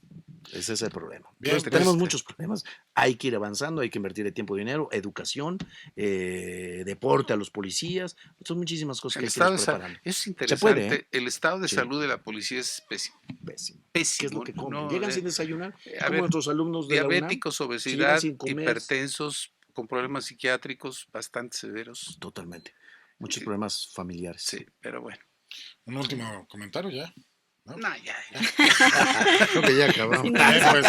Ese es el problema. Bien, entonces, tenemos muchos problemas. Hay que ir avanzando, hay que invertir el tiempo y dinero, educación, deporte a los policías. Son muchísimas cosas que hay que ir preparando. Es interesante. Se puede, el estado de salud de la policía es pésimo. Pésimo. Pésimo. ¿Qué es lo que comen? Llegan sin desayunar. Como nuestros alumnos de diabéticos, obesidad, hipertensos, con problemas psiquiátricos bastante severos. Totalmente. Muchos problemas familiares. Sí, pero bueno. Un último comentario ya. No, ya. Creo que ya acabamos. Pues,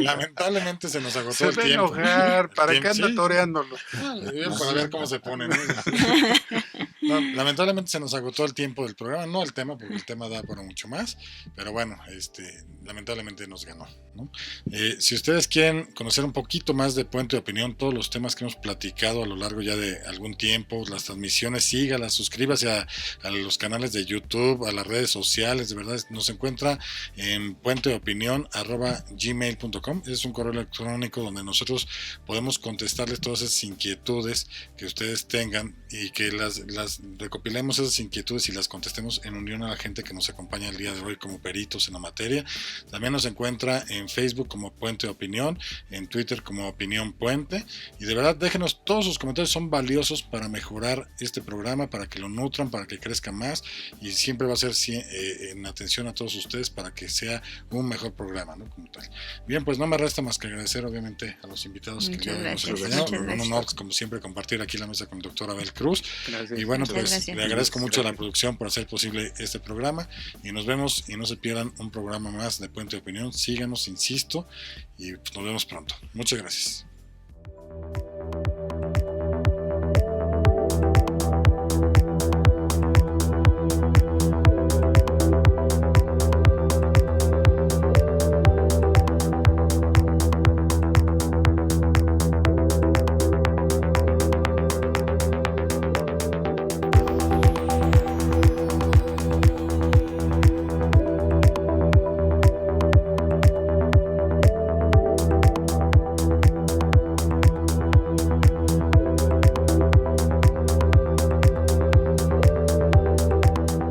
lamentablemente se nos agotó el tiempo. Se va a enojar. ¿Para qué anda toreándolo? Para ver cómo se pone, ¿no? No, lamentablemente se nos agotó el tiempo del programa, no el tema, porque el tema da para mucho más, pero bueno, lamentablemente nos ganó, ¿no? Si ustedes quieren conocer un poquito más de Puente de Opinión, todos los temas que hemos platicado a lo largo ya de algún tiempo, las transmisiones, sígalas, suscríbase a los canales de YouTube, a las redes sociales, de verdad, nos encuentra en puentedeopinion@gmail.com. Es un correo electrónico donde nosotros podemos contestarles todas esas inquietudes que ustedes tengan y que las recopilemos esas inquietudes y las contestemos en unión a la gente que nos acompaña el día de hoy como peritos en la materia. También nos encuentra en Facebook como Puente de Opinión, en Twitter como Opinión Puente, y de verdad déjenos todos sus comentarios, son valiosos para mejorar este programa, para que lo nutran, para que crezca más, y siempre va a ser en atención a todos ustedes para que sea un mejor programa, ¿no? Como tal. Bien, pues no me resta más que agradecer obviamente a los invitados que nos acompañaron. Un honor, como siempre, compartir aquí la mesa con el doctor Abel Cruz. Gracias. Y bueno, pues le agradezco mucho a la producción por hacer posible este programa, y nos vemos y no se pierdan un programa más de Puente de Opinión. Síganos, insisto, y pues nos vemos pronto. Muchas gracias.